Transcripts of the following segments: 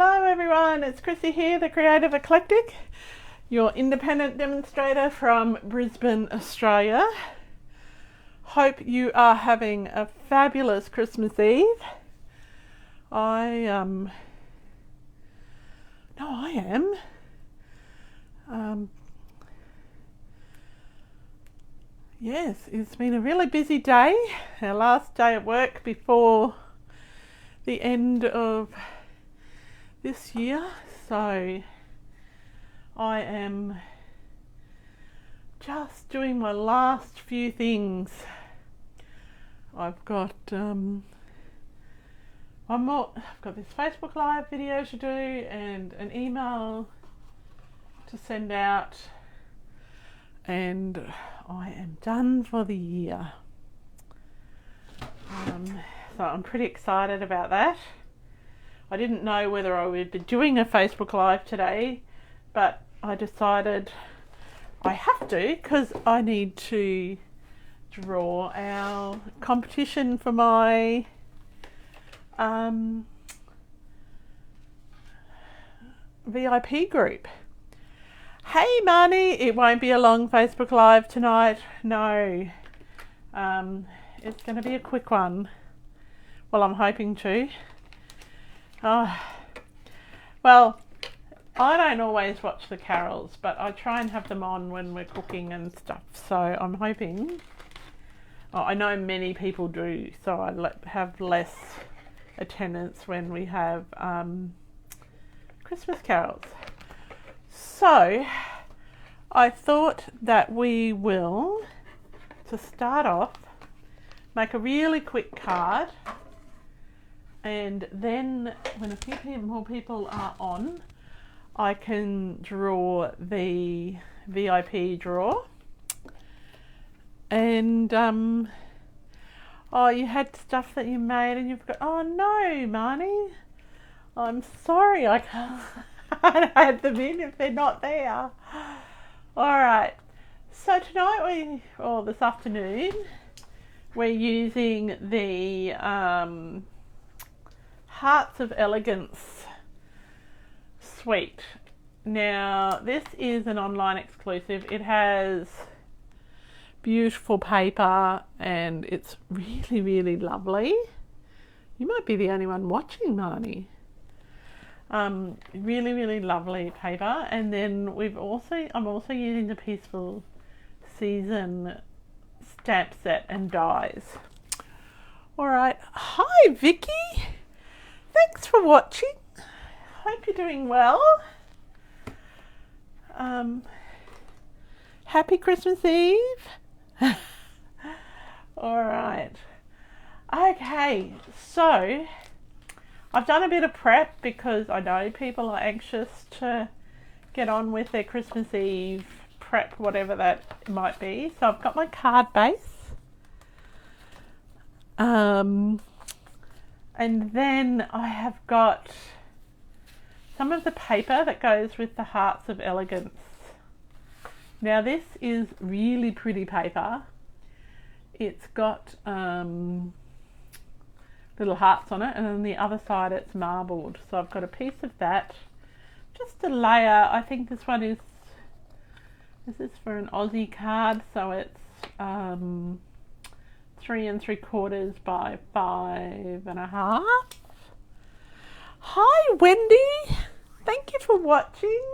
Hello everyone, it's Chrissy here, the creative Eclectic, your independent demonstrator from Brisbane, Australia. Hope you are having a fabulous Christmas Eve. I am. Yes, it's been a really busy day, our last day at work before the end of this year, so I am just doing my last few things. I've got I've got this Facebook Live video to do and an email to send out, and I am done for the year. So I'm pretty excited about that. I didn't know whether I would be doing a Facebook Live today, but I decided I have to because I need to draw our competition for my VIP group. Hey Marnie, it won't be a long Facebook Live tonight. No, it's going to be a quick one. Well, I'm hoping to. Oh, well, I don't always watch the carols, but I try and have them on when we're cooking and stuff. So I'm hoping. I know many people do, so I have less attendance when we have Christmas carols. So I thought that we will, to start off, make a really quick card. And then when a few more people are on, I can draw the VIP draw. And, oh, you had stuff that you made and you've got, oh no, Marnie, I'm sorry, I can't add them in if they're not there. All right, so tonight this afternoon, we're using the Hearts of Elegance suite. Now this is an online exclusive. It has beautiful paper and it's really, really lovely. You might be the only one watching, Marnie. Really, really lovely paper. And then I'm also using the Peaceful Season stamp set and dies. All right. Hi, Vicky. Thanks for watching. Hope you're doing well. Happy Christmas Eve. All right. Okay, so I've done a bit of prep because I know people are anxious to get on with their Christmas Eve prep, whatever that might be. So I've got my card base. And then I have got some of the paper that goes with the Hearts of Elegance. Now this is really pretty paper. It's got little hearts on it, and on the other side it's marbled. So I've got a piece of that. Just a layer. I think this is for an Aussie card, so it's 3 3/4 by 5.5. Hi Wendy, thank you for watching.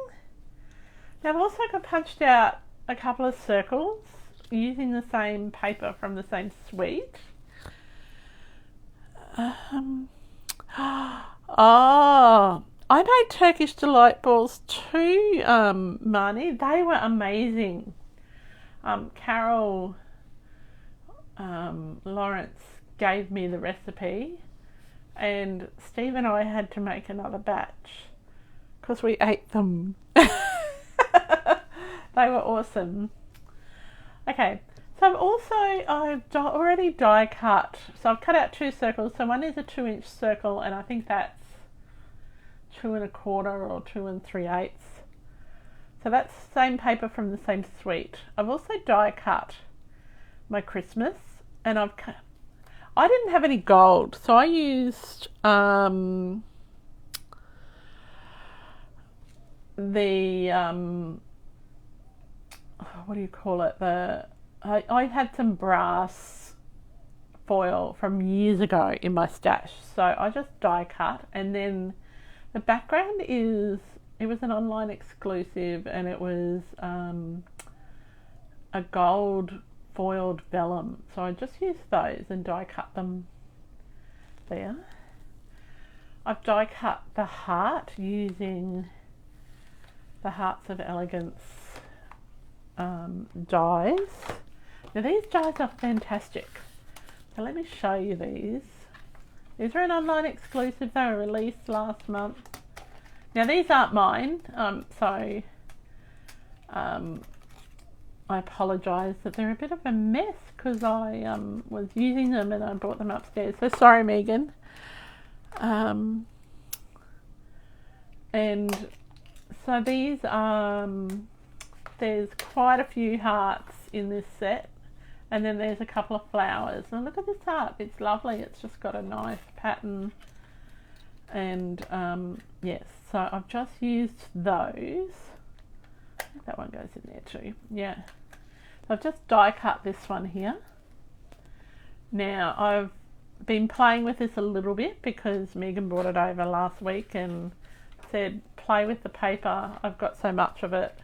Now I've also punched out a couple of circles using the same paper from the same suite. Oh, I made Turkish Delight balls too, Marnie. They were amazing. Carol Lawrence gave me the recipe, and Steve and I had to make another batch because we ate them. They were awesome. Okay, so I've already die cut. So I've cut out 2 circles. So one is a 2-inch circle, and I think that's 2 1/4 or 2 3/8. So that's the same paper from the same suite. I've also die cut my Christmas, and I didn't have any gold, so I used the what do you call it? I had some brass foil from years ago in my stash, so I just die cut, and then the background it was an online exclusive, and it was a gold foiled vellum, so I just used those and die cut them there. I've die cut the heart using the Hearts of Elegance dies. Now these dies are fantastic. So let me show you these. These are an online exclusive. They were released last month. Now these aren't mine, so I apologise that they're a bit of a mess because I was using them and I brought them upstairs. So sorry, Megan. And so these there's quite a few hearts in this set, and then there's a couple of flowers. And look at this heart, it's lovely. It's just got a nice pattern, and yes, so I've just used those. That one goes in there too. Yeah, so I've just die cut this one here. Now I've been playing with this a little bit because Megan brought it over last week and said play with the paper. I've got so much of it,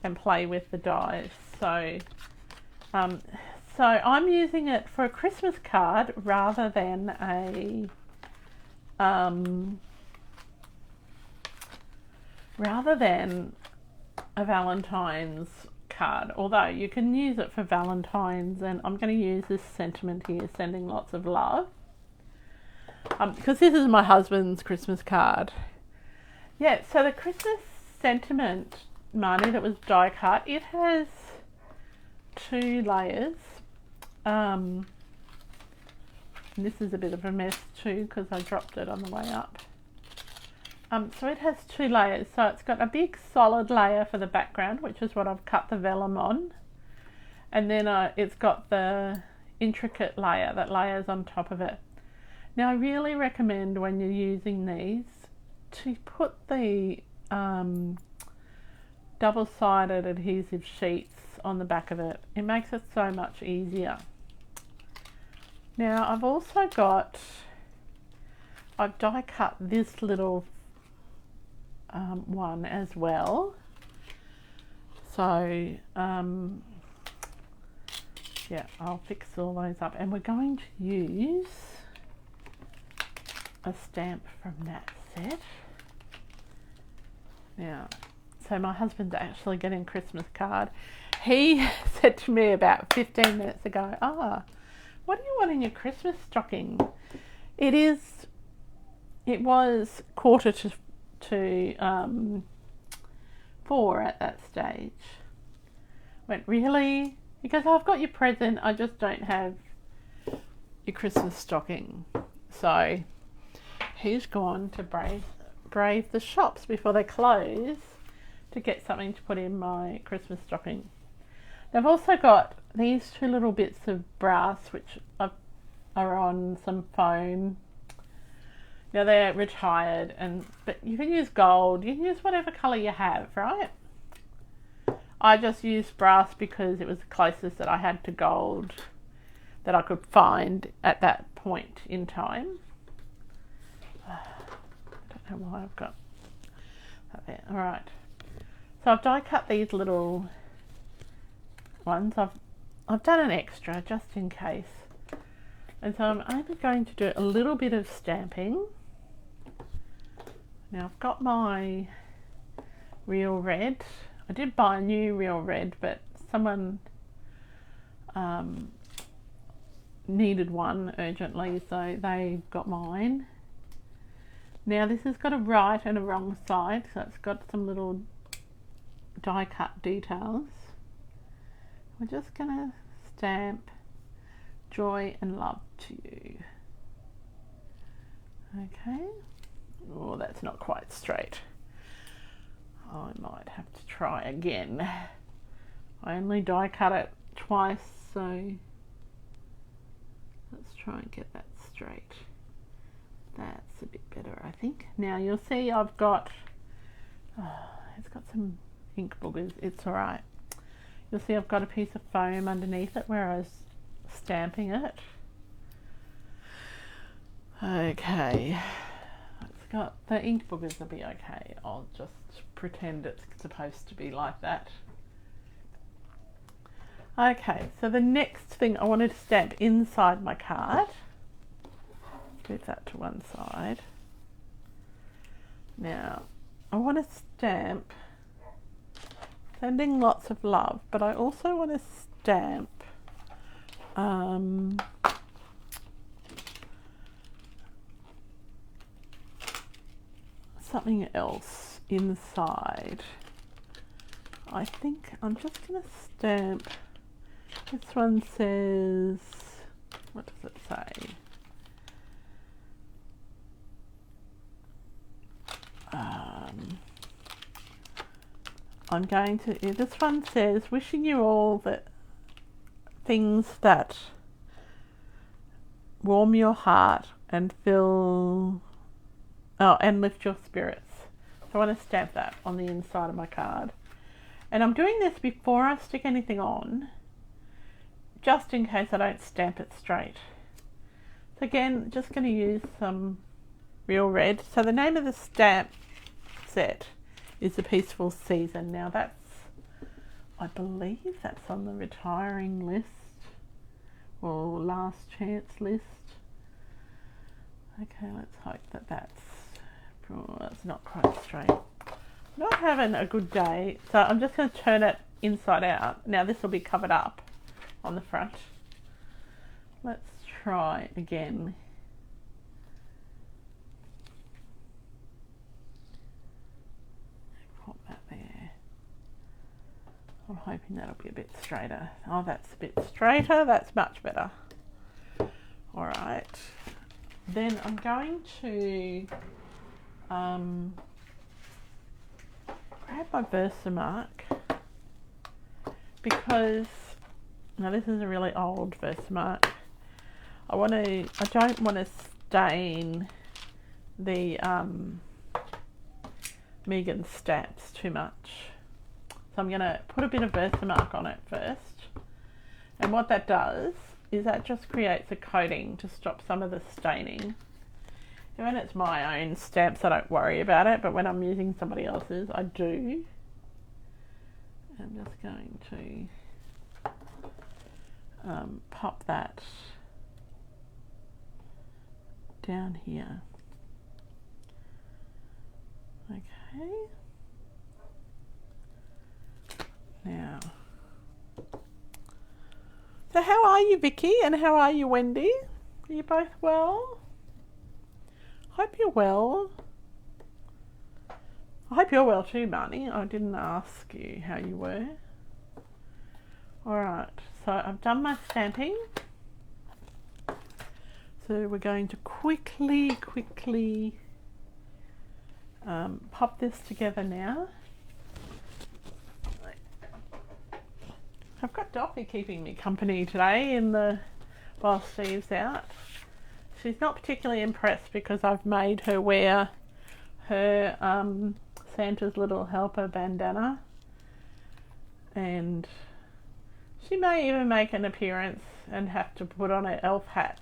and play with the dies. So so I'm using it for a Christmas card rather than a Valentine's card, although you can use it for Valentine's, and I'm going to use this sentiment here, sending lots of love, because this is my husband's Christmas card. Yeah, so the Christmas sentiment, Marnie, that was die cut, it has 2 layers. And this is a bit of a mess too because I dropped it on the way up. So it has 2 layers. So it's got a big solid layer for the background, which is what I've cut the vellum on. And then it's got the intricate layer that layers on top of it. Now I really recommend when you're using these to put the double-sided adhesive sheets on the back of it. It makes it so much easier. Now I've also got, I've die cut this little one as well. So yeah, I'll fix all those up, and we're going to use a stamp from that set. Now, so my husband's actually getting a Christmas card. He said to me about 15 minutes ago, what do you want in your Christmas stocking? It was 3:45 to 4 at that stage. Went, really? He goes, I've got your present, I just don't have your Christmas stocking. So he's gone to brave the shops before they close to get something to put in my Christmas stocking. I've also got these 2 little bits of brass which are on some foam. Now they're retired, but you can use gold, you can use whatever colour you have, right? I just used brass because it was the closest that I had to gold that I could find at that point in time. I don't know why I've got that there. Alright, so I've die cut these little ones. I've done an extra just in case, and so I'm only going to do a little bit of stamping. Now I've got my real red. I did buy a new real red, but someone needed one urgently, so they got mine. Now this has got a right and a wrong side, so it's got some little die cut details. We're just going to stamp joy and love to you. Okay. Oh, that's not quite straight. I might have to try again. I only die cut it twice, so let's try and get that straight. That's a bit better, I think. Now you'll see I've got, it's got some ink boogers. It's alright. You'll see I've got a piece of foam underneath it where I was stamping it. Okay, it's got the ink boogers will be okay. I'll just pretend it's supposed to be like that. Okay, so the next thing I wanted to stamp inside my card. Move that to one side. Now, I want to stamp sending lots of love, but I also want to stamp something else inside. I think I'm just going to stamp, this one says, what does it say? I'm going to, this one says, wishing you all the things that warm your heart and fill, and lift your spirits. So I want to stamp that on the inside of my card. And I'm doing this before I stick anything on, just in case I don't stamp it straight. So again, just going to use some real red. So the name of the stamp set is The Peaceful Season. Now that's, I believe that's on the retiring list or last chance list. Okay, let's hope that that's not quite straight. Not having a good day, so I'm just going to turn it inside out. Now this will be covered up on the front. Let's try again. Pop that there. I'm hoping that'll be a bit straighter. Oh, that's a bit straighter. That's much better. All right. Then I'm going to grab my Versamark, because now this is a really old Versamark. I don't want to stain the Megan stamps too much. So I'm going to put a bit of Versamark on it first. And what that does is that just creates a coating to stop some of the staining. And when it's my own stamps, I don't worry about it, but when I'm using somebody else's, I do. I'm just going to pop that down here. Okay. Now, so how are you, Vicky, and how are you, Wendy? Are you both well? Hope you're well. I hope you're well too, Marnie. I didn't ask you how you were. Alright, so I've done my stamping. So we're going to quickly pop this together now. I've got Doffy keeping me company today while Steve's out. She's not particularly impressed because I've made her wear her Santa's Little Helper bandana, and she may even make an appearance and have to put on her elf hat,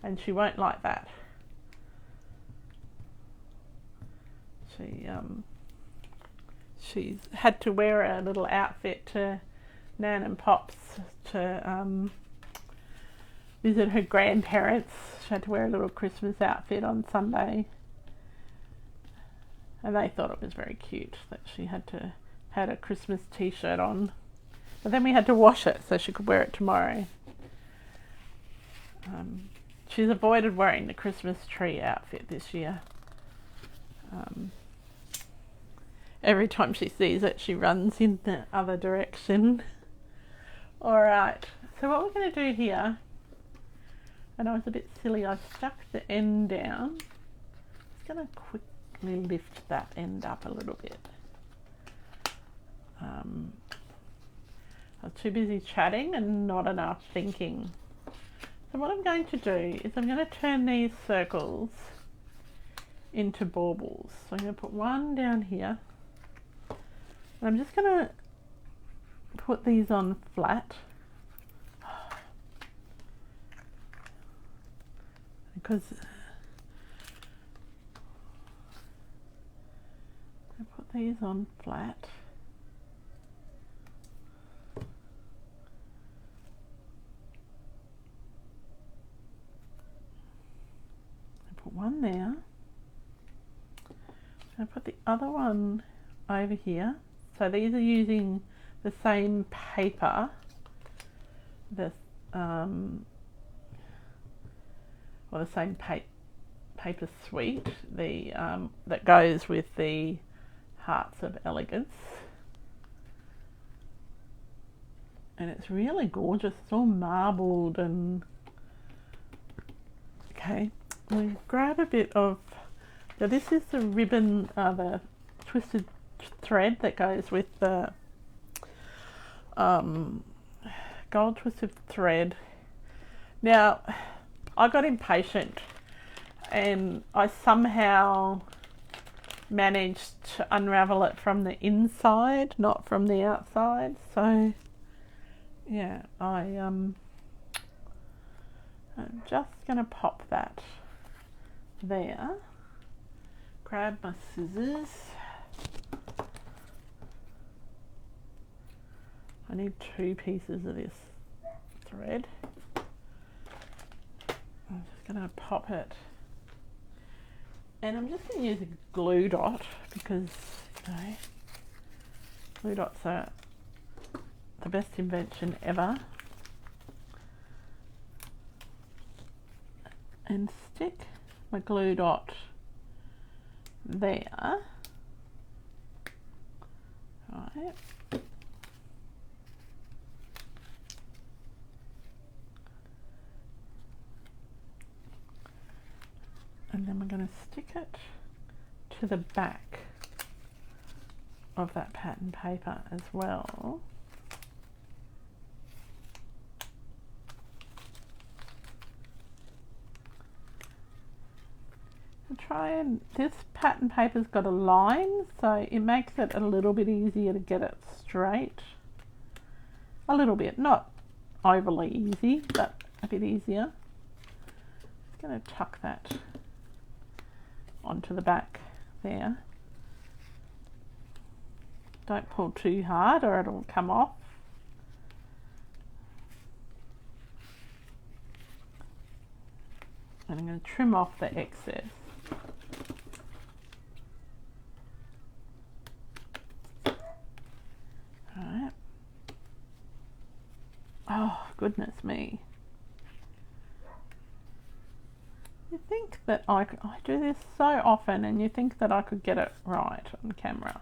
and she won't like that. She's had to wear a little outfit to Nan and Pop's to visit her grandparents. She had to wear a little Christmas outfit on Sunday, and they thought it was very cute that she had a Christmas t-shirt on, but then we had to wash it so she could wear it tomorrow. She's avoided wearing the Christmas tree outfit this year. Every time she sees it, she runs in the other direction. Alright, so what we're going to do here, and I was a bit silly, I stuck the end down. I'm just going to quickly lift that end up a little bit. I was too busy chatting and not enough thinking. So what I'm going to do is I'm going to turn these circles into baubles. So I'm going to put one down here, I'm just going to put these on flat because I put these on flat. I put one there. I put the other one over here. So these are using the same paper, the same paper suite, that goes with the Hearts of Elegance, and it's really gorgeous. It's all marbled and okay. We grab a bit of. So this is the ribbon, the twisted thread that goes with the gold twisted thread. Now, I got impatient and I somehow managed to unravel it from the inside, not from the outside. So, yeah, I'm just going to pop that there. Grab my scissors. I need 2 pieces of this thread. I'm just going to pop it. And I'm just going to use a glue dot because, you know, glue dots are the best invention ever. And stick my glue dot there. Right. And then we're going to stick it to the back of that pattern paper as well. This pattern paper's got a line, so it makes it a little bit easier to get it straight. A little bit, not overly easy, but a bit easier. Just going to tuck that onto the back there. Don't pull too hard or it'll come off. And I'm going to trim off the excess. Alright. Oh, goodness me. You think that I do this so often and you think that I could get it right on camera.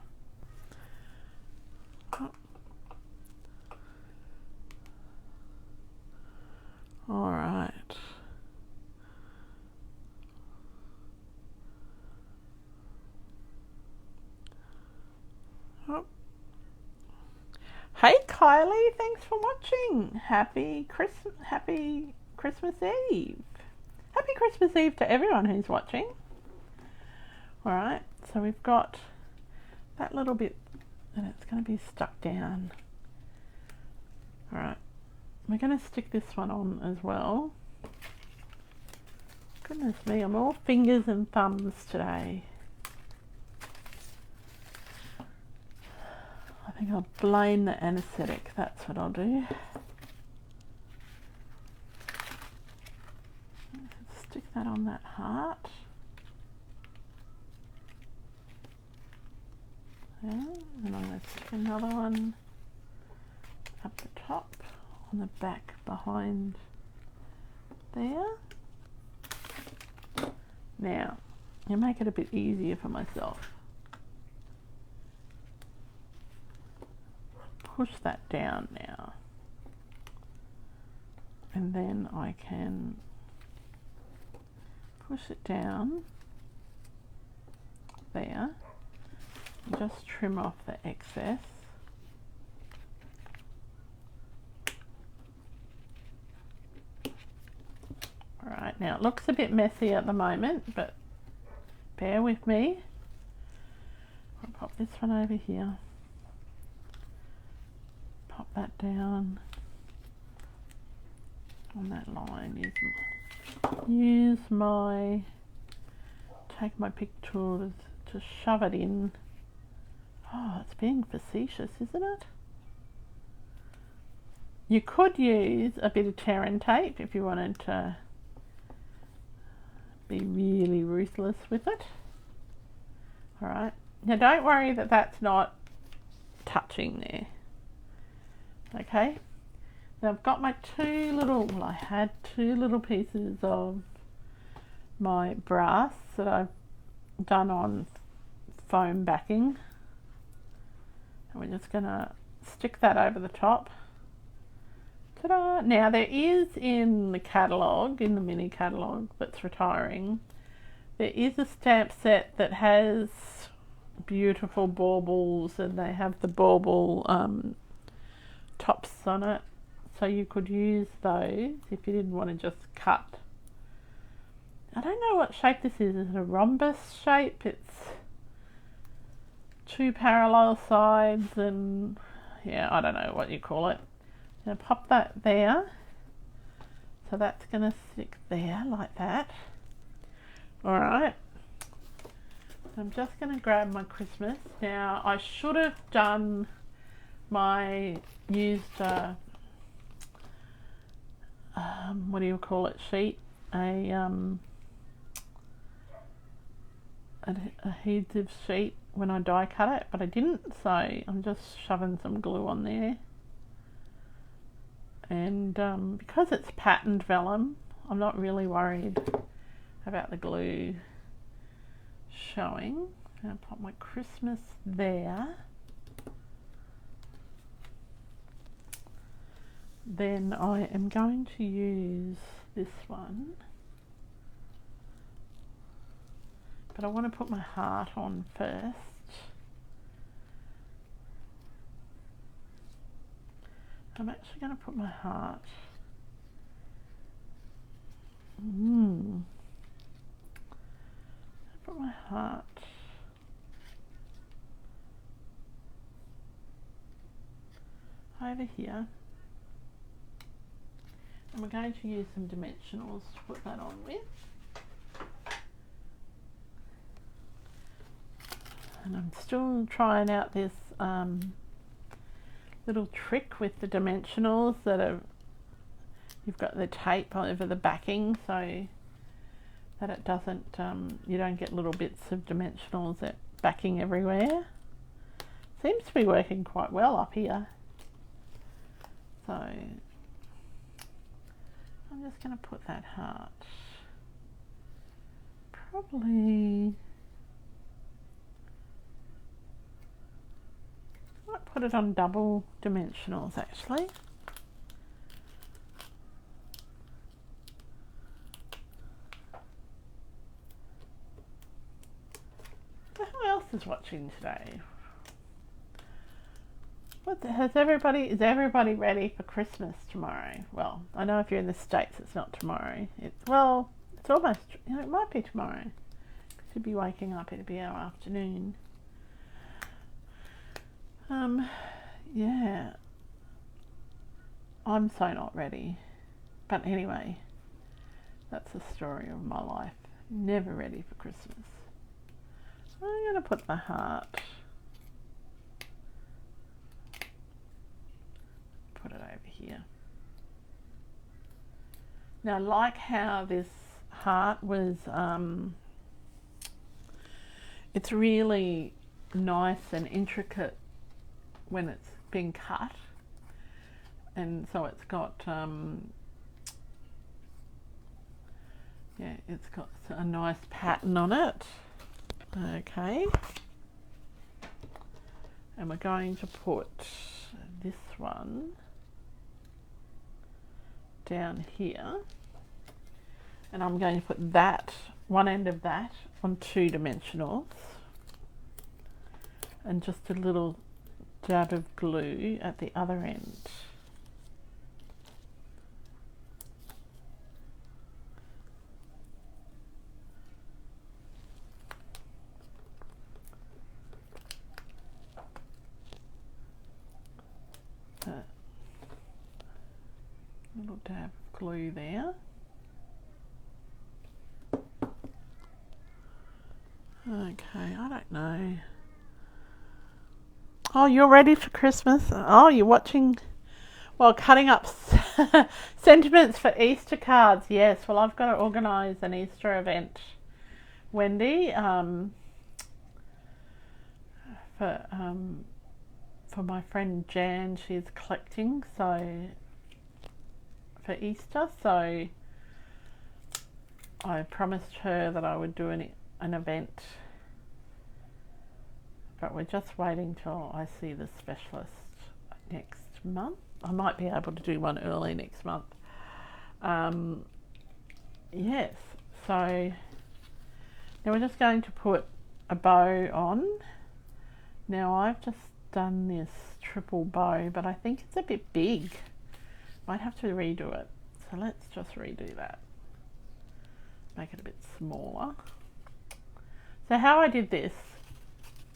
All right. Oh. Hey Kylie, thanks for watching. Happy Christmas Eve. Happy Christmas Eve to everyone who's watching. All right, so we've got that little bit and it's going to be stuck down. All right, we're going to stick this one on as well. Goodness me, I'm all fingers and thumbs today. I think I'll blame the anaesthetic, that's what I'll do. Stick that on that heart. Yeah, and I'm going to stick another one up the top on the back behind there. Now, I'll make it a bit easier for myself. Push that down now. And then I can push it down there and just trim off the excess. Alright, now it looks a bit messy at the moment, but bear with me. I'll pop this one over here. pop that down on that line. Take my pick tool to shove it in. Oh, it's being facetious, isn't it? You could use a bit of tear and tape if you wanted to be really ruthless with it. Alright, now don't worry that that's not touching there. Okay, now I've got my I had two little pieces of my brass that I've done on foam backing. And we're just going to stick that over the top. Ta-da! Now there is in the catalogue, in the mini catalogue that's retiring, there is a stamp set that has beautiful baubles, and they have the bauble tops on it. So you could use those if you didn't want to just cut. I don't know what shape this is. Is it a rhombus shape? It's two parallel sides and yeah, I don't know what you call it. I'm going to pop that there. So that's going to stick there like that. Alright. So I'm just going to grab my Christmas. Now I should have done used what do you call it, sheet, adhesive sheet when I die cut it, but I didn't, so I'm just shoving some glue on there. And because it's patterned vellum, I'm not really worried about the glue showing. I'm going to pop my Christmas there. Then I am going to use this one, but I want to put my heart on first. I'm actually going to put my heart. Put my heart over here. And we're going to use some dimensionals to put that on with. And I'm still trying out this little trick with the dimensionals you've got the tape over the backing so that it doesn't, you don't get little bits of dimensionals backing everywhere. Seems to be working quite well up here. So I'm just going to put that heart probably, I might put it on double dimensionals actually. So who else is watching today? Is everybody ready for Christmas tomorrow? Well, I know if you're in the States it's not tomorrow. It's almost, it might be tomorrow. Because you'll be waking up, it'll be our afternoon. Yeah. I'm so not ready. But anyway, that's the story of my life. Never ready for Christmas. I'm going to put the heart. Put it over here. Now, I like how this heart was, it's really nice and intricate when it's been cut, and so it's got it's got a nice pattern on it. Okay, and we're going to put this one down here, and I'm going to put that one end of that on two dimensionals and just a little dab of glue at the other end. difficult to have glue there. Okay, I don't know. Oh, you're ready for Christmas? Oh, you're watching, well, cutting up sentiments for Easter cards. Yes, well, I've got to organise an Easter event, Wendy, for my friend Jan. She's collecting, so for Easter, so I promised her that I would do an event, but we're just waiting till I see the specialist next month. I might be able to do one early next month. Yes, so now we're just going to put a bow on. Now I've just done this triple bow, but I think it's a bit big. Might have to redo it. So let's just redo that. Make it a bit smaller. So how I did this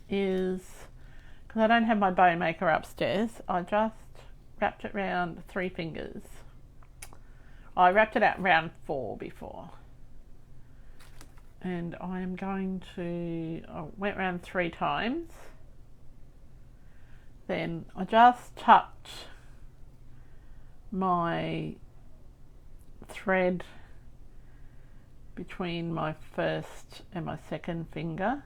is, because I don't have my bow maker upstairs, I just wrapped it around 3 fingers. I wrapped it out around 4 before. And I am going to, I went around 3 times. Then I just tucked my thread between my first and my second finger,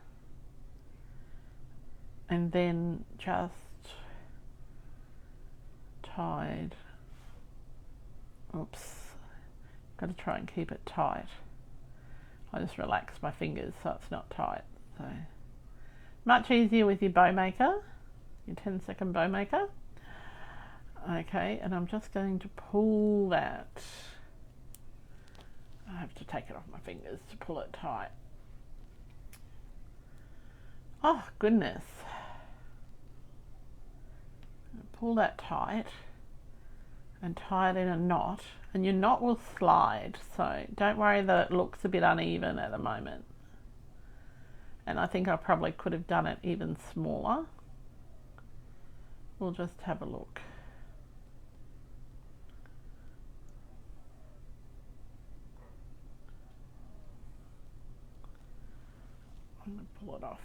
and then just tied, oops, got to try and keep it tight. I just relax my fingers so it's not tight. So much easier with your bow maker, your 10-second bow maker. Okay, and I'm just going to pull that. I have to take it off my fingers to pull it tight. Oh goodness. Pull that tight and tie it in a knot, and your knot will slide, so don't worry that it looks a bit uneven at the moment. And I think I probably could have done it even smaller. We'll just have a look. I'm going to pull it off.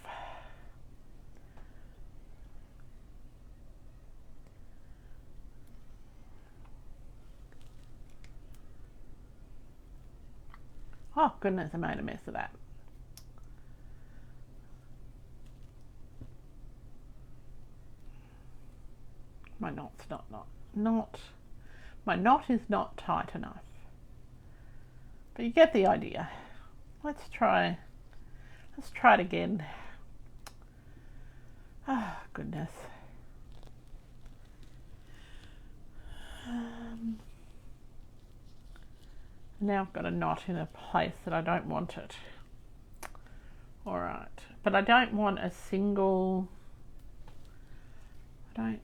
Oh goodness, I made a mess of that. My knot's my knot is not tight enough. But you get the idea. Let's try it again. Oh goodness. Now I've got a knot in a place that I don't want it. All right, but I don't want a single, to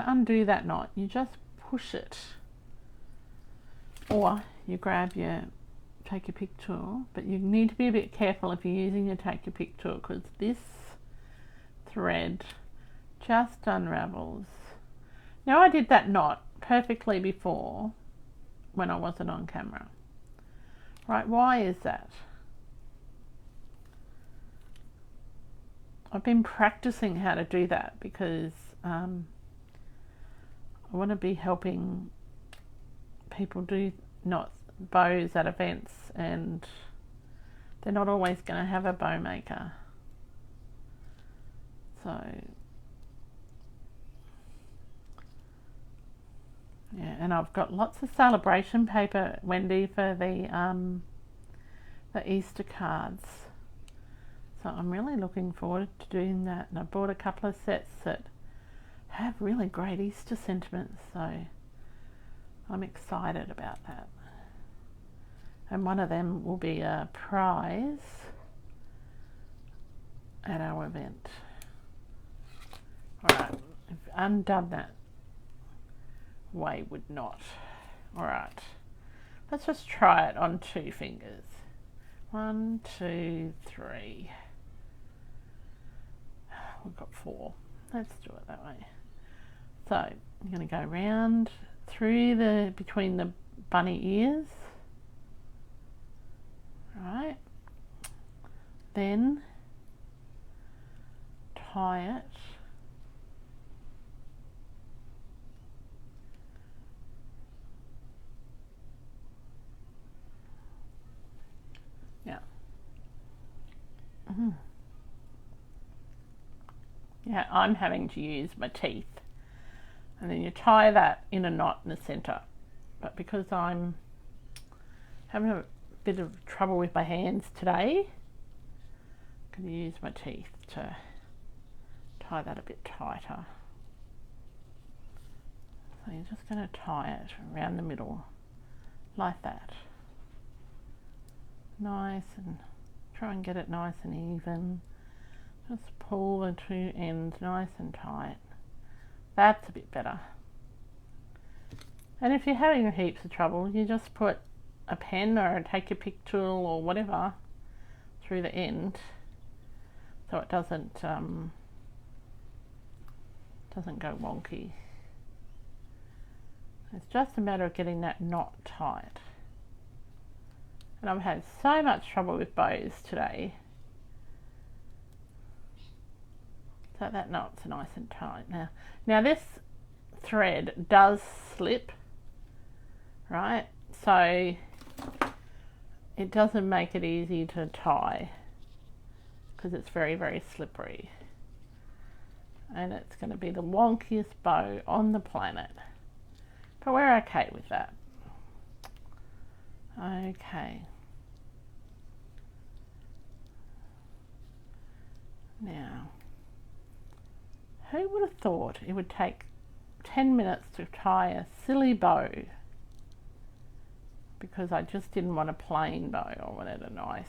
undo that knot, you just push it. Or you take your pick tool, but you need to be a bit careful if you're using your take your pick tool, because this thread just unravels. Now I did that knot perfectly before when I wasn't on camera. Right, why is that? I've been practicing how to do that because I want to be helping people do bows at events, and they're not always going to have a bow maker. So yeah, and I've got lots of celebration paper, Wendy, for the Easter cards. So I'm really looking forward to doing that. And I bought a couple of sets that have really great Easter sentiments, so I'm excited about that. And one of them will be a prize at our event. All right, I've undone that. Way would not. All right, let's just try it on 2 fingers. 1, 2, 3. We've got 4. Let's do it that way. So I'm going to go round through between the bunny ears. Right. Then tie it yeah, I'm having to use my teeth, and then you tie that in a knot in the center. But because I'm having a bit of trouble with my hands today, I'm going to use my teeth to tie that a bit tighter. So you're just going to tie it around the middle like that. Nice, and try and get it nice and even. Just pull the two ends nice and tight. That's a bit better. And if you're having heaps of trouble, you just put a pen or take your pick tool or whatever through the end, so it doesn't go wonky. It's just a matter of getting that knot tight. And I've had so much trouble with bows today. So that knot's nice and tight now. Now this thread does slip, right? So it doesn't make it easy to tie because it's very, very slippery. And it's going to be the wonkiest bow on the planet. But we're okay with that. Okay. Now, who would have thought it would take 10 minutes to tie a silly bow? Because I just didn't want a plain bow. I wanted a nice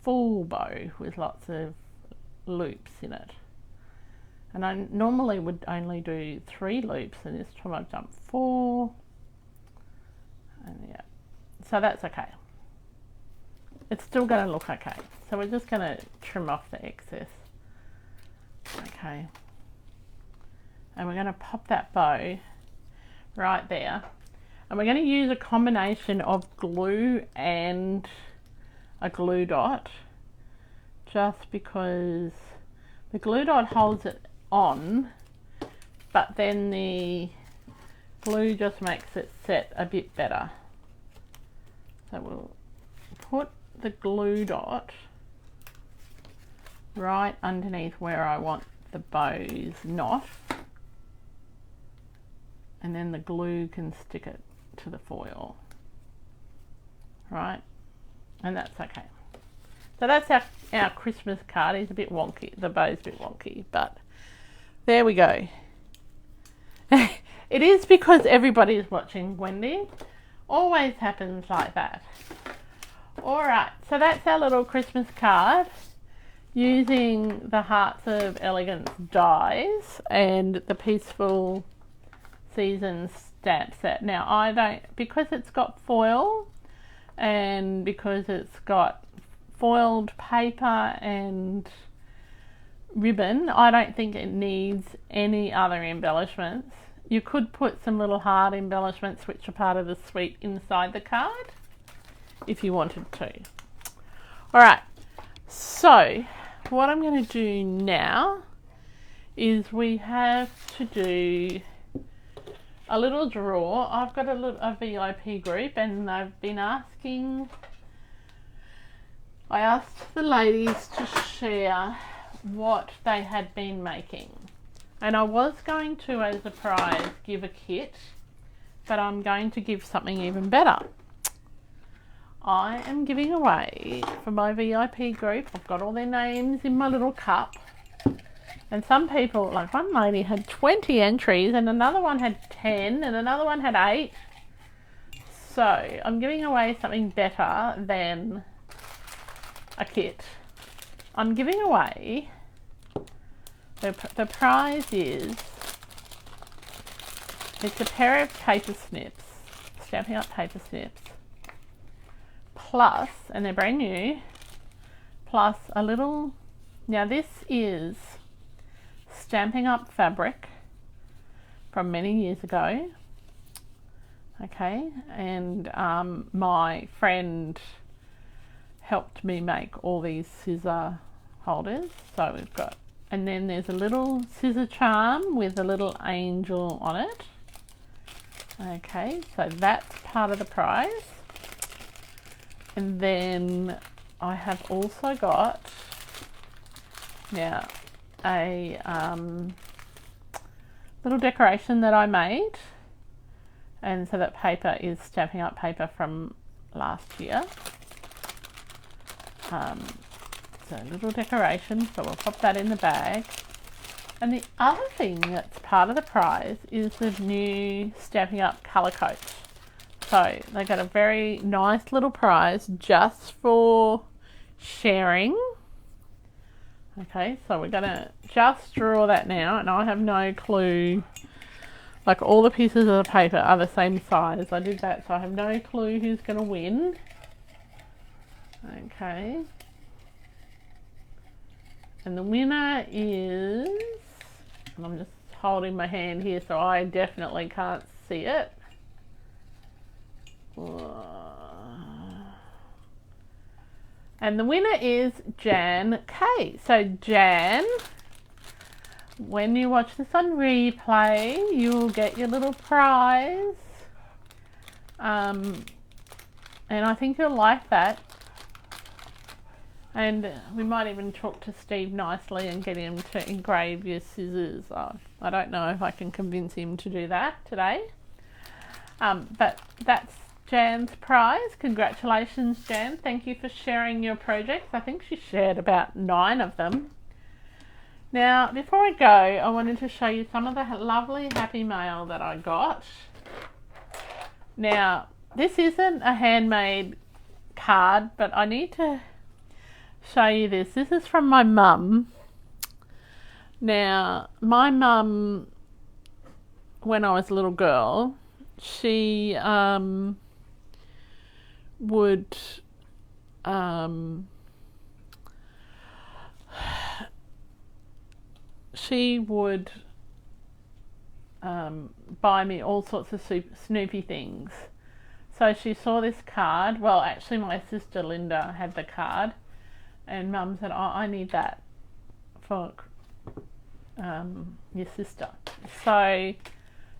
full bow with lots of loops in it. And I normally would only do 3 loops, and this time I've done 4. And yeah, so that's okay. It's still going to look okay. So we're just going to trim off the excess. Okay. And we're going to pop that bow right there. And we're going to use a combination of glue and a glue dot, just because the glue dot holds it on, but then the glue just makes it set a bit better. So we'll put the glue dot right underneath where I want the bow's knot, and then the glue can stick it to the foil, right? And that's okay. So that's our Christmas card. It's a bit wonky, the bow's a bit wonky, but there we go. It is because everybody's watching, Wendy. Always happens like that. Alright, so that's our little Christmas card using the Hearts of Elegance dies and the Peaceful Seasons stamp set. Now I don't, because it's got foil and because it's got foiled paper and ribbon, I don't think it needs any other embellishments. You could put some little heart embellishments which are part of the suite inside the card if you wanted to. Alright, so what I'm going to do now is we have to do a little draw. I've got a VIP group, and I've been asking, I asked the ladies to share what they had been making. And I was going to, as a prize, give a kit, but I'm going to give something even better. I am giving away for my VIP group, I've got all their names in my little cup. And some people, like one lady had 20 entries, and another one had 10, and another one had 8. So I'm giving away something better than a kit. I'm giving away, the prize is, it's a pair of paper snips, Stampin' Up paper snips, plus, and they're brand new, plus a little, now this is Stampin' Up fabric from many years ago, Okay, and my friend helped me make all these scissor holders. So we've got, and then there's a little scissor charm with a little angel on it. Okay, so that's part of the prize. And then I have also got now a little decoration that I made, and so that paper is Stampin' Up paper from last year. So a little decoration, so we'll pop that in the bag. And the other thing that's part of the prize is the new Stampin' Up colour coats. So they got a very nice little prize just for sharing. Okay, so we're going to just draw that now, and I have no clue. Like, all the pieces of the paper are the same size. I did that, so I have no clue who's going to win. Okay. And the winner is, and I'm just holding my hand here so I definitely can't see it. And the winner is Jan K. So Jan, when you watch this on replay, you'll get your little prize. And I think you'll like that. And we might even talk to Steve nicely and get him to engrave your scissors. I don't know if I can convince him to do that today. But that's Jan's prize. Congratulations, Jan. Thank you for sharing your projects. I think she shared about 9 of them. Now, before I go, I wanted to show you some of the lovely happy mail that I got. Now, this isn't a handmade card, but I need to show you this. This is from my mum. Now, my mum, when I was a little girl, she would buy me all sorts of Snoopy things. So she saw this card. Well, actually my sister Linda had the card, and Mum said, "Oh, I need that for your sister." So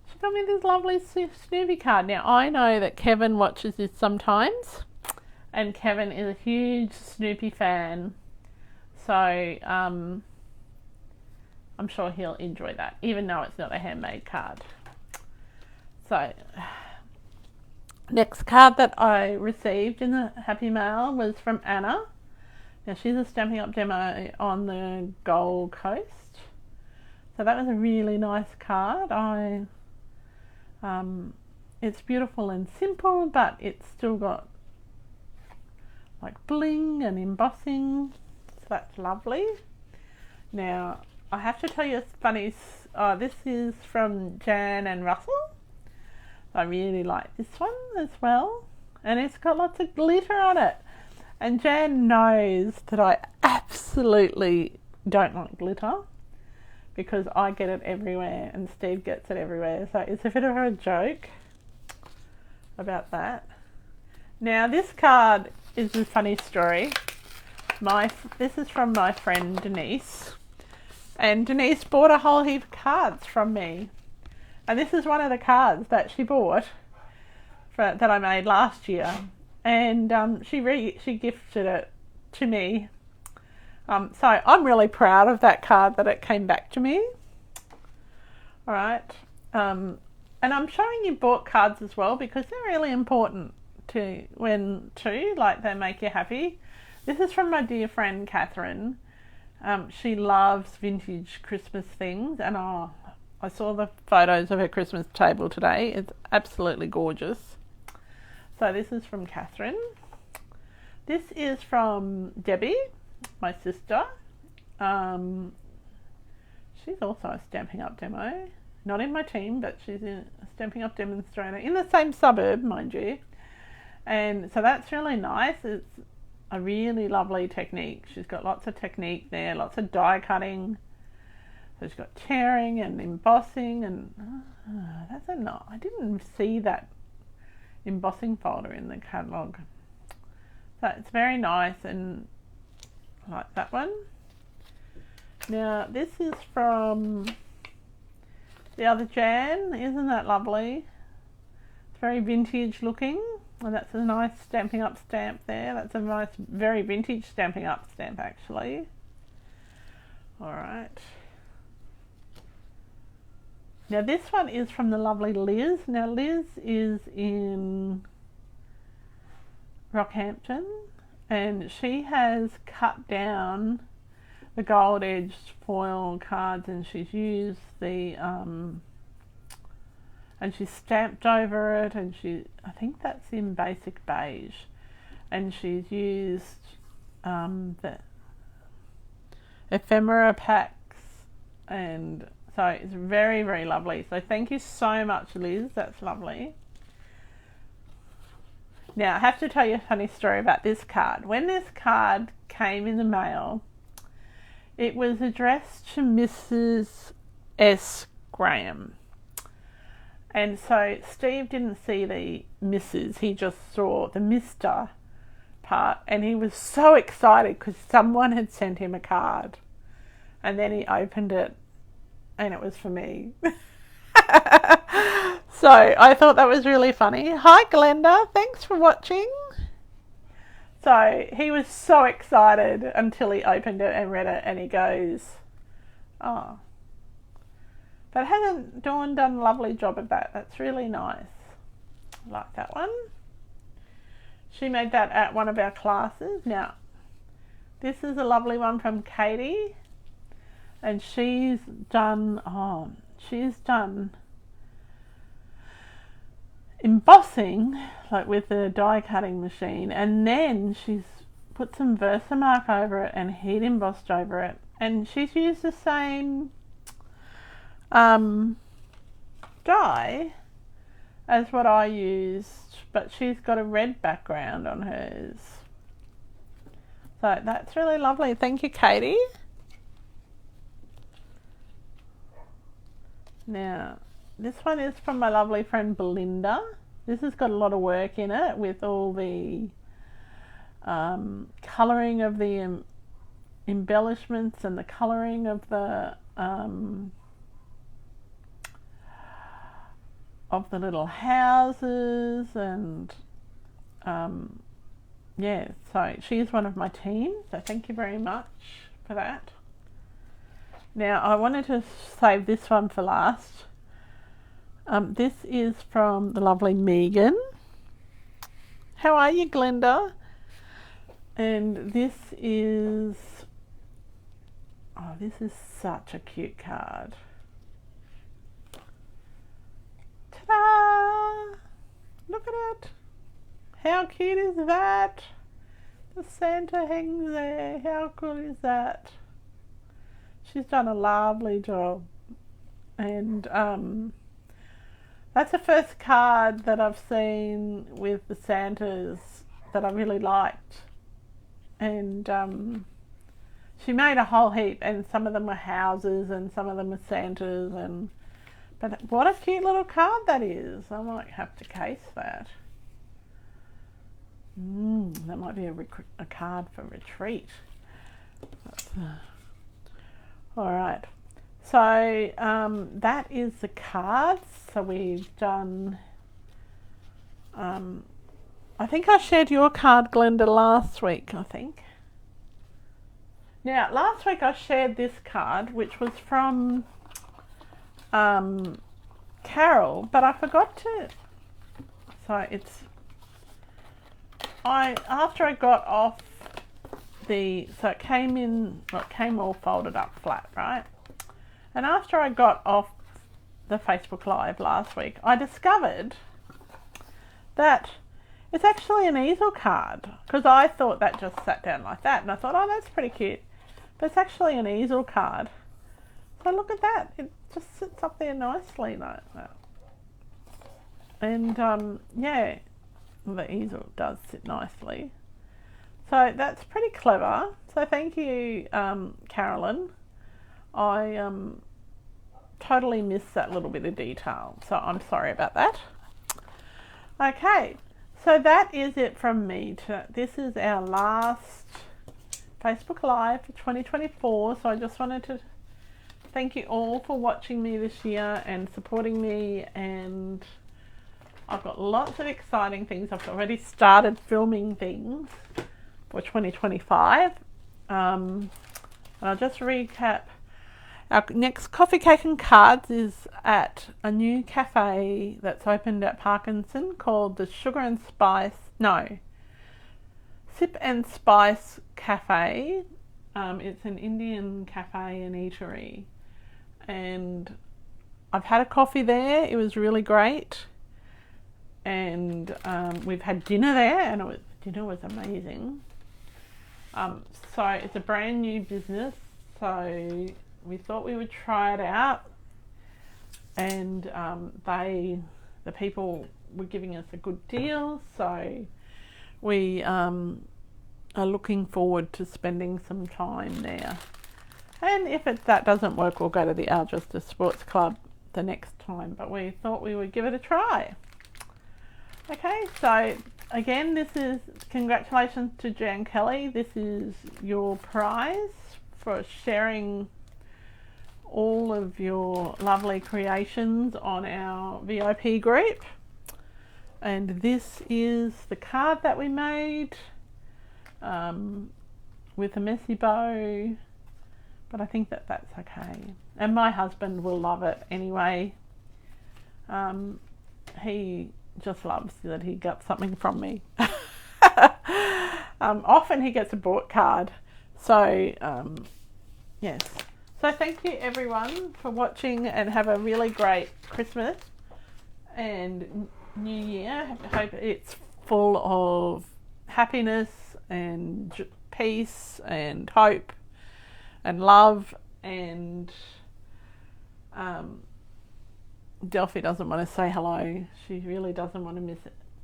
she got me this lovely Snoopy card. Now, I know that Kevin watches this sometimes, and Kevin is a huge Snoopy fan. So I'm sure he'll enjoy that, even though it's not a handmade card. So, next card that I received in the Happy Mail was from Anna. Now, she's a Stampin' Up demo on the Gold Coast. So that was a really nice card. It's beautiful and simple, but it's still got like bling and embossing. So that's lovely. Now, I have to tell you a funny, this is from Jan and Russell. I really like this one as well. And it's got lots of glitter on it. And Jan knows that I absolutely don't like glitter, because I get it everywhere and Steve gets it everywhere. So it's a bit of a joke about that. Now, this card is a funny story. This is from my friend Denise. And Denise bought a whole heap of cards from me. And this is one of the cards that she bought that I made last year. And she gifted it to me. So I'm really proud of that card, that it came back to me. All right. And I'm showing you bought cards as well, because they're really important like they make you happy. This is from my dear friend Catherine. She loves vintage Christmas things, and I saw the photos of her Christmas table today. It's absolutely gorgeous. So this is from Catherine. This is from Debbie, my sister. She's also a Stampin' Up demo. Not in my team, but she's a Stampin' Up demonstrator in the same suburb, mind you. And so that's really nice. It's a really lovely technique. She's got lots of technique there, lots of die cutting. So she's got tearing and embossing, and I didn't see that embossing folder in the catalogue. So it's very nice, and I like that one. Now this is from the other Jan. Isn't that lovely? It's very vintage looking, and that's a nice Stampin' Up stamp there. That's a nice, very vintage Stampin' Up stamp actually. Alright. Now this one is from the lovely Liz. Now Liz is in Rockhampton, and she has cut down the gold edged foil cards, and she's used the and she's stamped over it, and I think that's in basic beige, and she's used the ephemera packs, and so it's very, very lovely. So thank you so much, Liz. That's lovely. Now I have to tell you a funny story about this card. When this card came in the mail, it was addressed to Mrs. S. Graham. And so Steve didn't see the Mrs. He just saw the Mr. part, and he was so excited because someone had sent him a card. And then he opened it, and it was for me. So I thought that was really funny. Hi Glenda, thanks for watching. So he was so excited until he opened it and read it, and he goes, oh. But hasn't Dawn done a lovely job of that? That's really nice. I like that one. She made that at one of our classes. Now, this is a lovely one from Katie. And she's done embossing, like with the die cutting machine, and then she's put some Versamark over it and heat embossed over it, and she's used the same die as what I used, but she's got a red background on hers. So that's really lovely. Thank you, Katie. Now, this one is from my lovely friend Belinda. This has got a lot of work in it with all the colouring of the embellishments and the colouring of the little houses, and yeah, so she's one of my team, so thank you very much for that. Now I wanted to save this one for last. This is from the lovely Megan. How are you, Glenda? And this is, oh, this is such a cute card. Ta-da! Look at it. How cute is that? The Santa hangs there. How cool is that? She's done a lovely job. And that's the first card that I've seen with the Santas that I really liked. And she made a whole heap, and some of them were houses and some of them were Santas, but what a cute little card that is. I might have to case that. That might be a card for retreat. Alright, so that is the cards. So we've done, I think I shared your card, Glenda, last week, I think. Now, last week I shared this card, which was from Carol, but I forgot to, so it's, after I got off so it came in, well, it came all folded up flat, right? And after I got off the Facebook Live last week, I discovered that it's actually an easel card, because I thought that just sat down like that, and I thought, oh, that's pretty cute, but it's actually an easel card. So look at that, it just sits up there nicely like that. And yeah, the easel does sit nicely. So that's pretty clever. So thank you, Carolyn. I totally missed that little bit of detail, so I'm sorry about that. Okay, so that is it from me. This is our last Facebook Live for 2024. So I just wanted to thank you all for watching me this year and supporting me, and I've got lots of exciting things. I've already started filming things for 2025. And I'll just recap. Our next Coffee, Cake and Cards is at a new cafe that's opened at Parkinson called the Sip and Spice Cafe. It's an Indian cafe and eatery, and I've had a coffee there. It was really great, and we've had dinner there, and dinner was amazing. So it's a brand new business, so we thought we would try it out, and the people were giving us a good deal, so we are looking forward to spending some time there. And if that doesn't work, we'll go to the Algester Sports Club the next time, but we thought we would give it a try. Okay, so again, this is congratulations to Jan Kelly. This is your prize for sharing all of your lovely creations on our VIP group. And this is the card that we made with a messy bow, but I think that's okay. And my husband will love it anyway. He just loves that he got something from me. Often he gets a bought card. So yes. So thank you everyone for watching, and have a really great Christmas and New Year. I hope it's full of happiness and peace and hope and love. And Delphi doesn't want to say hello. She really doesn't want to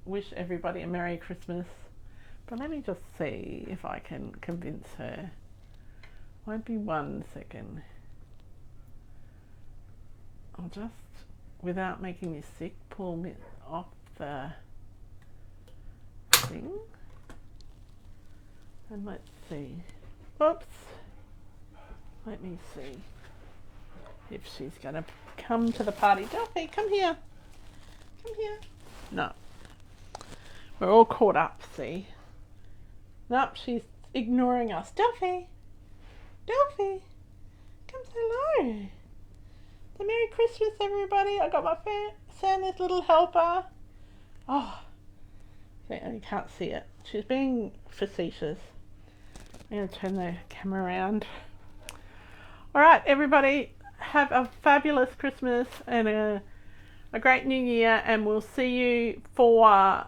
wish everybody a Merry Christmas. But let me just see if I can convince her. Won't be 1 second. I'll just, without making me sick, pull me off the thing. And let's see. Oops. Let me see if she's going to come to the party. Delphi, come here. Come here. No. We're all caught up, see? Nope, she's ignoring us. Delphi. Delphi. Come say hello. So Merry Christmas, everybody. I got my Santa's little helper. Oh. You can't see it. She's being facetious. I'm going to turn the camera around. Alright, everybody. Have a fabulous Christmas and a great New Year, and we'll see you for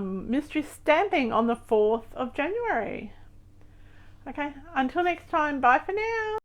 mystery stamping on the 4th of January. Okay, until next time, bye for now.